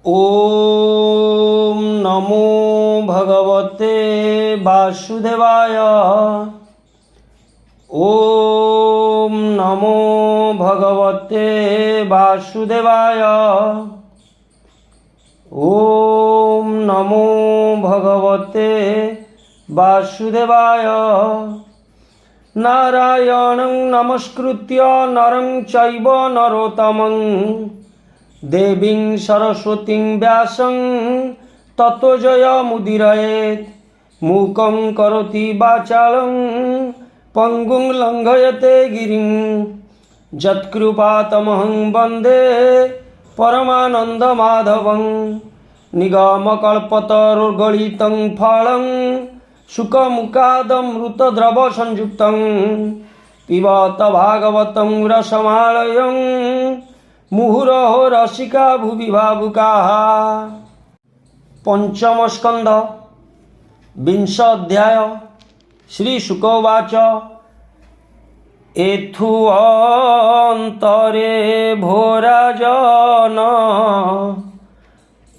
ओम नमो भगवते वासुदेवाय। ओम नमो भगवते वासुदेवाय। ओम नमो भगवते वासुदेवाय। नारायणं नमस्कृत्य नरं चैव नरोत्तमं देवीं सरस्वतीं व्यासं ततो जयमुदीरयेत्। मूकं करोति वाचालं पंगुं लंघयते गिरिं यत्कृपातमहं वन्दे परमानन्दमाधवं। निगमकल्पतरुर्गलितं फलं शुकमुखादमृतद्रवसंयुक्तं पिबत भागवतं रसमालयं मुहुरहो रसिका भुवि भावुकाः। पंचम स्कंद विंश अध्याय। श्री शुकोवाच एथु अंतरे भोराजन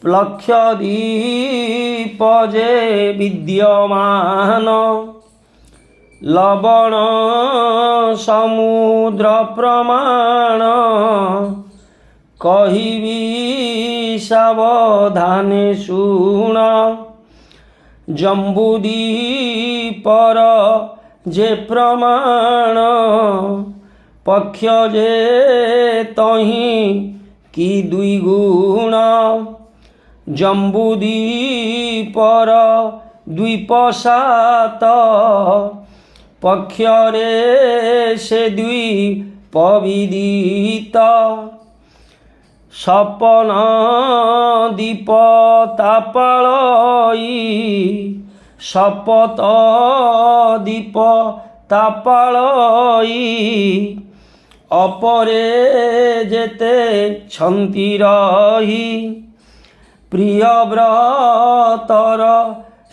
प्लक्षदीपजे विद्यमान लवण समुद्र प्रमाण कहिबी सावधाने शुण। जम्बुदीपर जे प्रमाण पक्ष जे तही की दुई गुण। जम्बुदीपर द्वीप सात पक्षरे से द्वीप विदित। सपन दीप तापाळई शपथ दीप तापाळई अपरे जेते छंती रही। प्रियव्रतर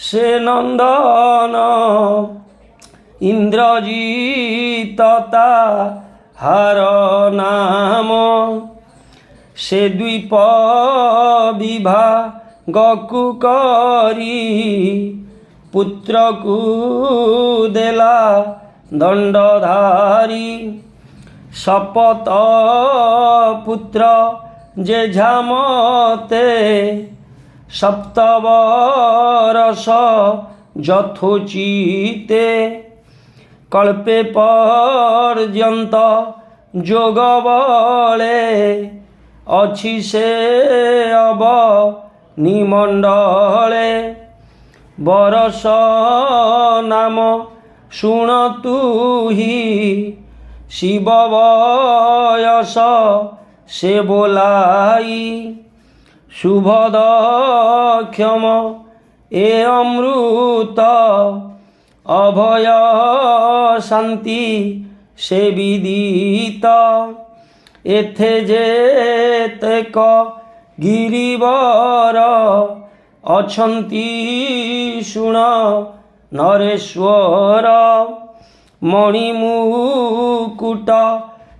से नंदन इंद्रजीतता हार नाम। से द्वीप विभागकु करी पुत्र को देला दंडधारी। शपथ पुत्र जे झामते सप्तवर्ष यथोचिते। कल्पे पर्यंत जोग बले अच्छी से अब निमंडले। बरस नाम शुण तू ही शिव बयस से बोलाई। शुभदक्षम ए अमृत अभय शांति से विदित। एथे जेतेक गिरिवर अछंती शुण नरेश्वर। मणिमुकुट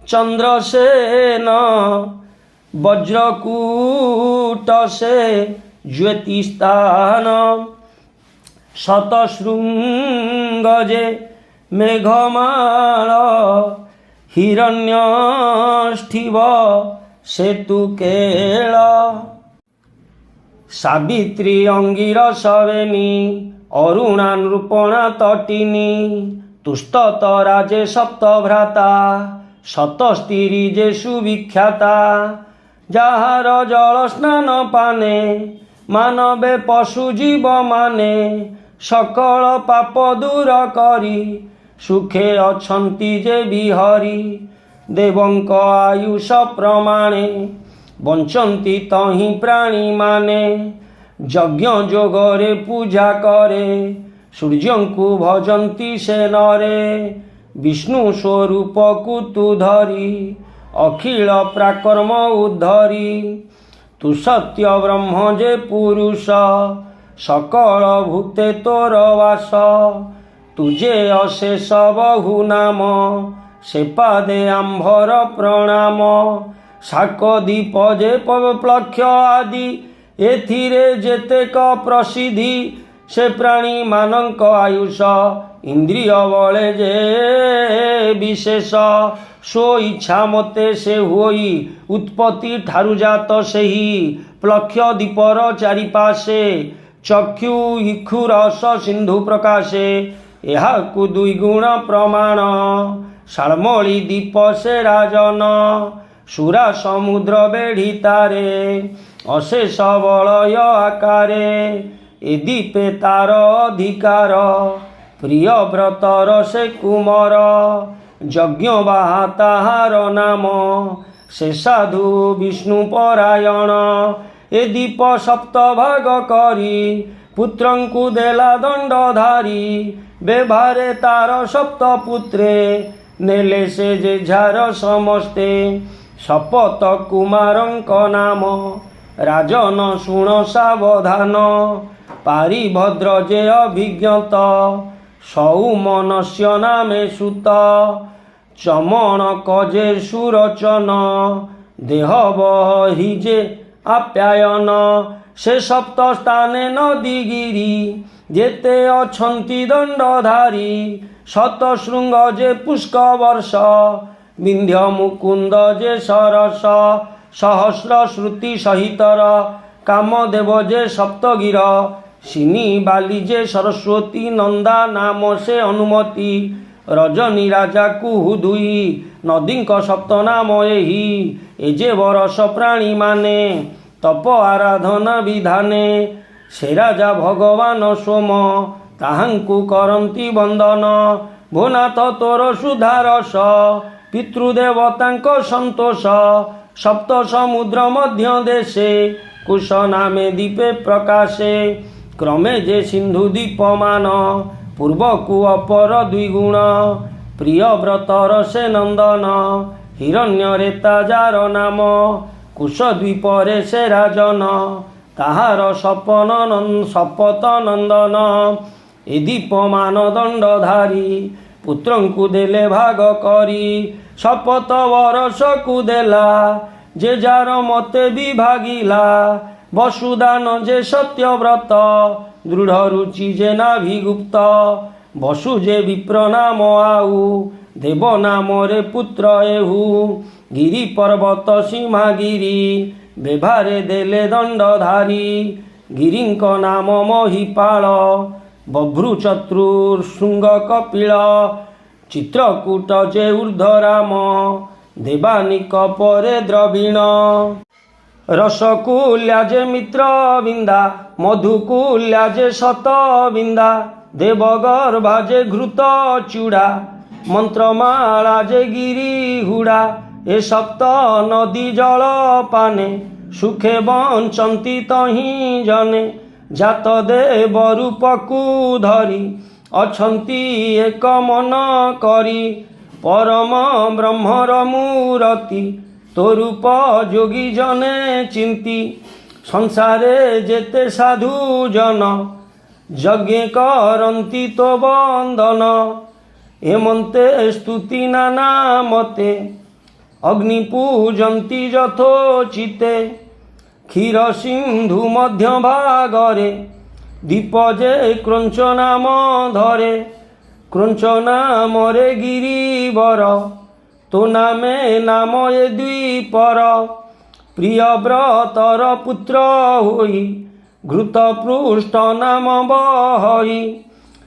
चंद्रसेन वज्रकूट से ज्योतिस्थान। शतशृंगजे मेघमाल हिरण्यष्ठिव सेतु केळ। सावित्री अंगिरसवेणी अरुणा नृपणा तटिनी। तुस्ततरा जे सप्तभ्राता शतस्तिरी जे सुविख्याता। जार जल स्नान पाने मानवे पशु जीव माने। सकल पाप दूर करी सुखे अछंती जे बिहरी। देवंक आयुष प्रमाणे बंचंती तही प्राणी माने। यज्ञ जोगरे पूजा करे सूर्य को भजंती से नरे। विष्णु स्वरूप को तु धरी अखिल प्राकर्म उद्धरी। तु सत्य ब्रह्म जे पुरुष सकल भूते तोर वास। तुझे अशेष बहु नाम से पादे आंभर प्रणाम। शाक दीप जे प्लक्ष आदि एथिरे जेतेक प्रसिद्धि से प्राणी मानक आयुष इंद्रिय बले जे विशेष सो इच्छा मते से होई उत्पत्ति ठारु जात सेही प्लक्ष्य दीपर चारिपाशे चक्षु इक्षु रस सिंधु प्रकाशे एहाकु दुई गुण प्रमाण शालमली दीप से राजन सुरा समुद्र बेढ़ी तारे अशेष बलय आकारे ए दीपे तार अधिकार प्रिय व्रतर से कुमर यज्ञ बाहा ताहार नाम से साधु विष्णु परायण ए दीप सप्त भाग करी पुत्रंकु देला दंडधारी बेभारे तार सप्त पुत्रे नेले से जे झार समस्ते शपथ कुमारंक नाम राजन शुण सावधान पारिभद्र जे अभिज्ञत सौमनस्य नामे सुत चमण कजे सुरचन देह बहि जे आप्यायन से सप्त स्थाने नदीगिरी जेते अछंती दंडधारी शतशृंग जे पुष्क वर्ष विंध्य मुकुंद जे सरस सहस्र श्रुति सहितर कामदेव जे सप्तगिर सिनी बाली जे सरस्वती नंदा नाम से अनुमति रजनी राजा कुहु दुई नदी सप्त नाम एही एजे बरस प्राणी माने तप आराधना विधाने से राजा भगवान सोम ताहांकु करंती वंदन भुनाथ तोर सुधारस पितृदेवतांक संतोष सप्त समुद्र मध्य देशे कुश नामे दीपे प्रकाशे क्रमे जे सिंधु दीपमान पूर्वकु अपर द्विगुण प्रिय व्रतर से नंदन हिरण्य रेता जार नाम कुश द्वीपरे से राजन ताहार शपथ नंदन ए दीपमान दंडधारी पुत्रंकु देले भाग करी शपथ वरसकु देला जे जार मते विभागिला वसुदान जे सत्यव्रत दृढ़ रुचि जे नाभिगुप्त वसु जे विप्र नाम आउ देव नाम रे पुत्र एहु गिरी पर्वत सीमागिरी बेभारे देले दंडधारी गिरींक नाम महिपाल बभ्रु चतुर्शृंग कपिल चित्रकूट जे ऊर्ध्वराम देवानिक परे द्रविण रसकुल्या जे मित्र विंदा मधुकुल्या जे शत विंदा देवगर्भा जे घृत चूड़ा मंत्रमाला जे गिरी हुड़ा ए सप्त नदी जल पाने सुखे बंचंती तही जने जात देव रूपकु धरी अछंती एक मन करी परम ब्रह्मर मूरति तो रूप जोगी जने चिंती संसारे जेते साधु जन यज्ञ करंती तो बंदन हेमंते स्तुति नाना मते अग्नि पूजंती यथोचिते क्षीर सिंधु मध्य भागरे दीप जे क्रंच नाम धरे क्रंच नाम रे गिरिवर तो नामे नाम ये द्वीपर प्रिय व्रतर पुत्र होई घृत पृष्ठ नाम बहई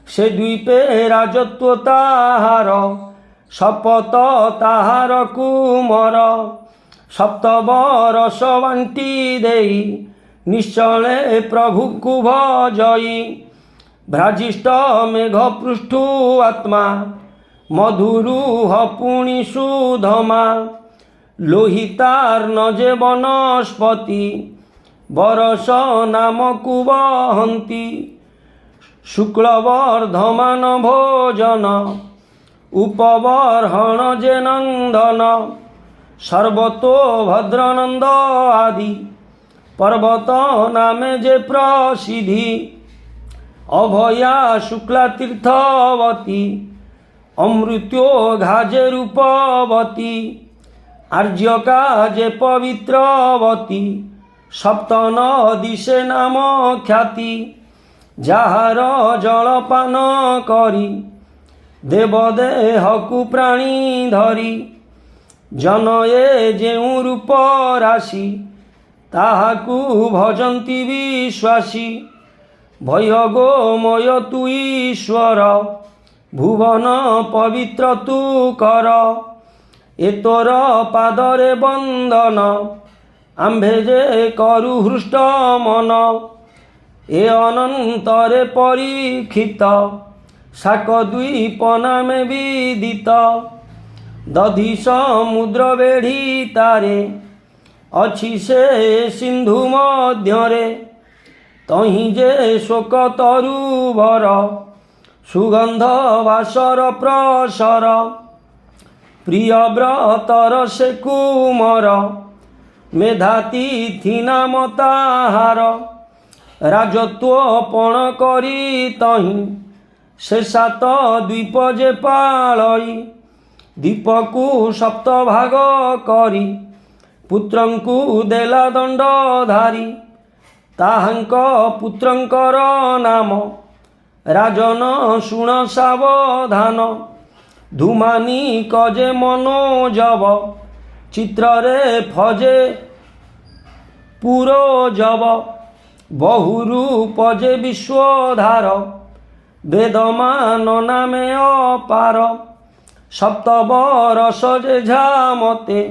से द्वीपे राजत्व ताहार शपथ ताहार कुमर सप्तवर्ष बांटी देई निश्चले प्रभु को भजई भ्राजिष्ट मेघ पृष्ठु आत्मा मधुरुह पुणी सुधमा लोहितार्न जे वनस्पति बरस नाम कुवहंती शुक्लवर्धमान भोजन उपबर्हण जे नंदन सर्वतो भद्रनंद आदि पर्वत नामे जे प्रसिद्धि अभया शुक्ला तीर्थवती अमृत्यो घाजे रूपवती आर्यका जे पवित्रवती सप्त नदिशे नाम ख्याति ଯାହାର ଜଳପାନ କରି ଦେବଦେହକୁ ପ୍ରାଣୀ ଧରି ଜନଏ ଯେଉଁ ରୂପ ରାଶି ତାହାକୁ ଭଜନ୍ତି ବିଶ୍ୱାସୀ। ଭୟ ଗୋମୟ ତୁ ଈଶ୍ୱର ଭୁବନ ପବିତ୍ର ତୁ କର ଏ ତୋର ପାଦରେ ବନ୍ଦନ ଆମ୍ଭେ ଯେ କରୁ ହୃଷ୍ଟ ମନ। ଏ ଅନନ୍ତରେ ପରୀକ୍ଷିତ ଶାକ ଦ୍ୱୀପ ନାମେ ବିଦିତ ଦଧି ସମୁଦ୍ର ବେଢ଼ି ତାରେ ଅଛି ସେ ସିନ୍ଧୁ ମଧ୍ୟରେ ତହିଁ ଯେ ଶୋକ ତରୁଭର ସୁଗନ୍ଧ ବାସର ପ୍ରସର ପ୍ରିୟ ବ୍ରତର ସେ କୁମର ମେଧାତିଥି ନାମ ତାହାର ରାଜତ୍ୱ ପଣ କରି ତହିଁ ସେ ସାତ ଦ୍ୱୀପ ଯେ ପାଳଇ ଦ୍ୱୀପକୁ ସପ୍ତ ଭାଗ କରି ପୁତ୍ରଙ୍କୁ ଦେଲା ଦଣ୍ଡଧାରୀ ତାହାଙ୍କ ପୁତ୍ରଙ୍କର ନାମ ରାଜନ ଶୁଣ ସାବଧାନ ଧୂମାନିକ ଯେ ମନୋଜବ ଚିତ୍ରରେ ଫଜେ ପୁରୋଜବ ବହୁରୂପ ଯେ ବିଶ୍ୱଧାର ବେଦମାନ ନାମେ ଅପାର ସପ୍ତବରଷ ଯେ ଝାମତେ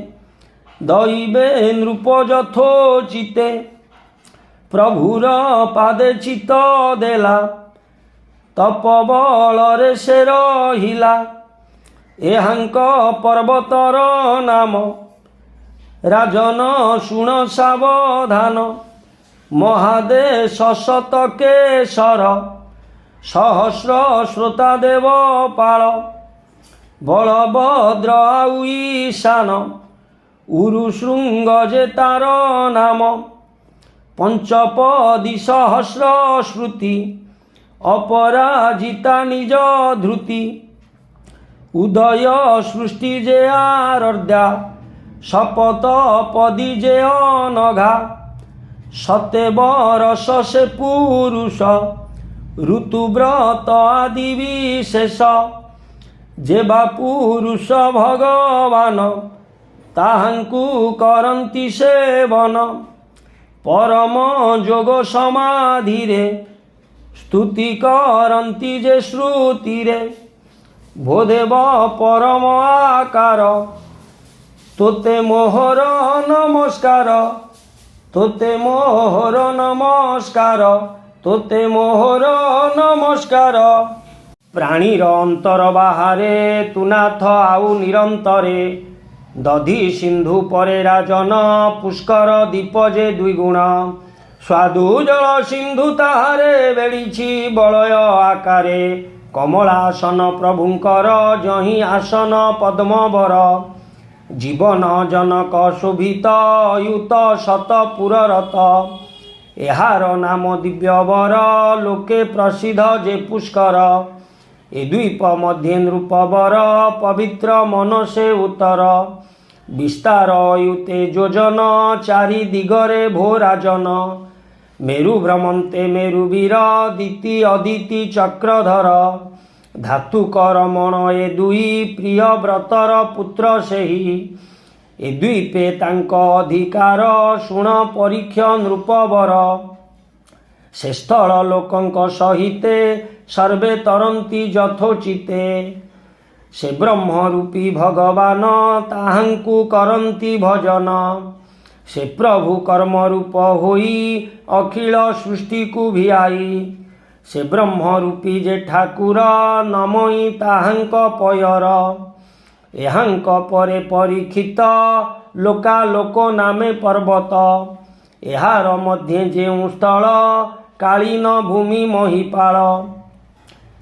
ଦଇବେ ନୃପ ଯଥୋଚିତେ ପ୍ରଭୁର ପାଦେ ଚିତ ଦେଲା ତପବଳରେ ସେ ରହିଲା ଏହାଙ୍କ ପର୍ବତର ନାମ ରାଜନ ଶୁଣ ସାବଧାନ ମହାଦେଶ ଶତକେଶର ସହସ୍ର ଶ୍ରୋତା ଦେବପାଳ ବଳଭଦ୍ର ଆଉ ଈଶାନ ଉରୁଶୃଙ୍ଗ ଯେ ତାର ନାମ ପଞ୍ଚପଦୀ ସହସ୍ର ଶ୍ରୁତି ଅପରାଜିତା ନିଜ ଧୃତି ଉଦୟ ସୃଷ୍ଟି ଯେ ଆରର୍ଦ୍ୟା ଶପଥ ପଦୀ ଯେ ଅନଘା ସତେ ବରଷ ସେ ପୁରୁଷ ଋତୁବ୍ରତ ଆଦି ବିଶେଷ ଯେ ବା ପୁରୁଷ ଭଗବାନ ତାହାଙ୍କୁ କରନ୍ତି ସେବନ ପରମ ଯୋଗ ସମାଧିରେ ସ୍ତୁତି କରନ୍ତି ଯେ ଶ୍ରୁତିରେ ଭୋଦେବ ପରମ ଆକାର ତୋତେ ମୋହର ନମସ୍କାର ତୋତେ ମୋହର ନମସ୍କାର ତୋତେ ମୋହର ନମସ୍କାର। ପ୍ରାଣୀର ଅନ୍ତର ବାହାରେ ତୁ ନାଥ ଆଉ ନିରନ୍ତରେ ଦଧି ସିନ୍ଧୁ ପରେ ରାଜନ ପୁଷ୍କର ଦୀପ ଯେ ଦ୍ୱିଗୁଣ ସ୍ୱାଦୁ ଜଳ ସିନ୍ଧୁ ତାହାରେ ବେଢ଼ିଛି ବଳୟ ଆକାରେ କମଳାସନ ପ୍ରଭୁଙ୍କର ଯହିଁ ଆସନ ପଦ୍ମବର ଜୀବନ ଜନକ ଶୋଭିତ ଅୟୁତ ଶତ ପୁରରତ ଏହାର ନାମ ଦିବ୍ୟବର ଲୋକେ ପ୍ରସିଦ୍ଧ ଯେ ପୁଷ୍କର ଏ ଦ୍ୱୀପ ମଧ୍ୟେ ନୃପବର ପବିତ୍ର ମନ ସେ ଉତ୍ତର ବିସ୍ତାର ଅୟୁତେ ଯୋଜନ ଚାରି ଦିଗରେ ଭୋରାଜନ ମେରୁ ଭ୍ରମନ୍ତେ ମେରୁବୀର ଦିତି ଅଦିତି ଚକ୍ରଧର ଧାତୁ କରମଣ ଏ ଦୁଇ ପ୍ରିୟ ବ୍ରତର ପୁତ୍ର ସେହି ଏ ଦ୍ୱୀପେ ତାଙ୍କ ଅଧିକାର ଶୁଣ ପରୀକ୍ଷ ନୃପବର ସେ ସ୍ଥଳ ଲୋକଙ୍କ ସହିତେ ସର୍ବେ ତରନ୍ତି ଯଥୋଚିତେ ସେ ବ୍ରହ୍ମରୂପୀ ଭଗବାନ ତାହାଙ୍କୁ କରନ୍ତି ଭଜନ ସେ ପ୍ରଭୁ କର୍ମରୂପ ହୋଇ ଅଖିଳ ସୃଷ୍ଟିକୁ ଭିଆଇ ସେ ବ୍ରହ୍ମରୂପୀ ଯେ ଠାକୁର ନମଇ ତାହାଙ୍କ ପୟର ଏହାଙ୍କ ପରେ ପରୀକ୍ଷିତ ଲୋକାଲୋକ ନାମେ ପର୍ବତ ଏହାର ମଧ୍ୟେ ଯେଉଁ ସ୍ଥଳ କାଳୀନ ଭୂମି ମହିପାଳ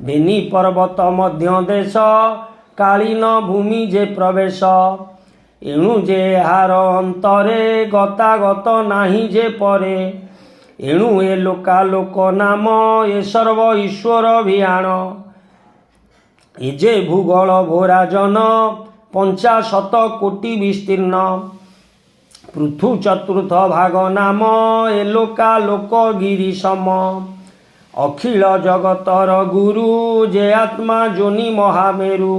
ବେନି ପର୍ବତ ମଧ୍ୟ ଦେଶ କାଳୀନ ଭୂମି ଯେ ପ୍ରବେଶ ଏଣୁ ଯେ ଏହାର ଅନ୍ତରେ ଗତାଗତ ନାହିଁ ଯେ ପରେ ଏଣୁ ଏ ଲୋକାଲୋକ ନାମ ଏ ସର୍ବ ଈଶ୍ୱର ଭିଆଣ ଏ ଯେ ଭୂଗୋଳ ଭୋରାଜନ 50 କୋଟି ବିସ୍ତୀର୍ଣ୍ଣ पृथु चतुर्थ भाग नाम एलोका लोक गिरी सम अखिल जगतर गुरु जे आत्मा जोनि महामेरु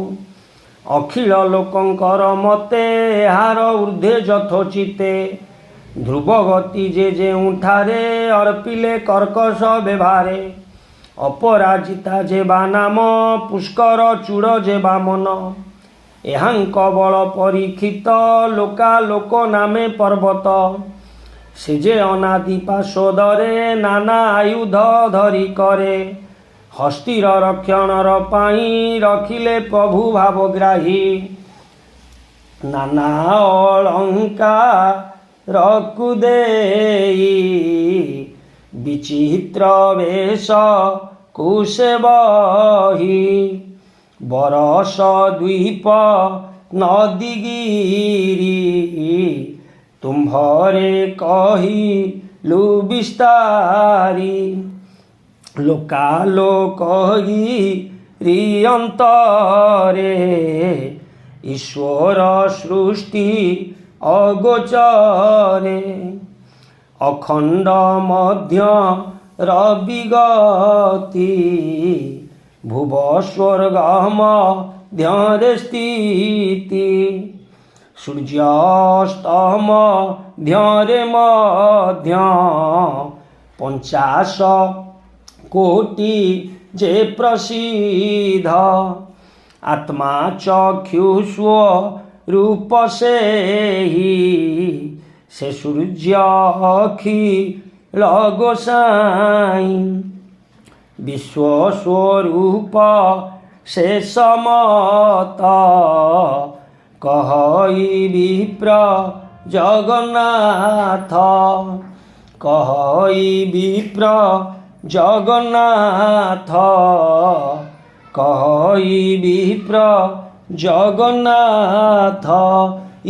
अखिल लोकंकर मते हार ऊर्ध्वे यथोचिते ध्रुवगति जे जेउठारे अर्पिले कर्कश व्यवहारे अपराजिता जे बा नाम पुष्कर चूड़ जे बा मन एहांक बल परीक्षित लोका लोक नामे पर्वत से जे अनादि पार्श्वदरे नाना आयुध धरी करे हस्तिर रक्षणर पाई रखिले प्रभु भावग्राही नाना अलंकार रकुदेई विचित्र वेश कुशे बही बरस द्वीप नदीगिरी तुम्भरे कही लु विस्तारी लोकालोक रियंतरे ईश्वर सृष्टि अगोचरे अखंड मध्य रविगति भुव स्वर्गम ध्यारे स्थिति सूर्यास्तम ध्यारे मध्य 50 कोटि जे प्रसिद्ध आत्मा चक्षुष्व रूप से ही से सूर्य अखिल गोसाई विश्वस्वरूप से समत कहई विप्र जगन्नाथ कहई विप्र जगन्नाथ कहई विप्र जगन्नाथ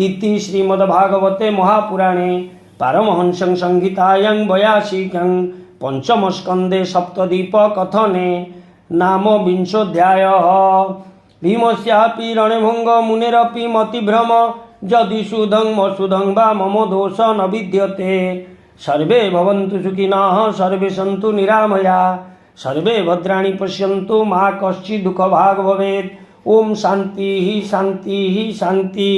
इति श्रीमद्भागवते महापुराणे पारमहंस्यां संहितायां 82 पंचम स्कंदे सप्तदीप कथने नाम विंशोऽध्यायः भीमस्यापि रणभंग मुनेरपि मतिभ्रम यदि सुधं मसुधं वा मम दोष न विद्यते सर्वे भवन्तु सुखिनः सर्वे सन्तु निरामया सर्वे भद्राणि पश्यन्तु मा कश्चित् दुःखभाग् भवेत् ओम शांति शांति शांति।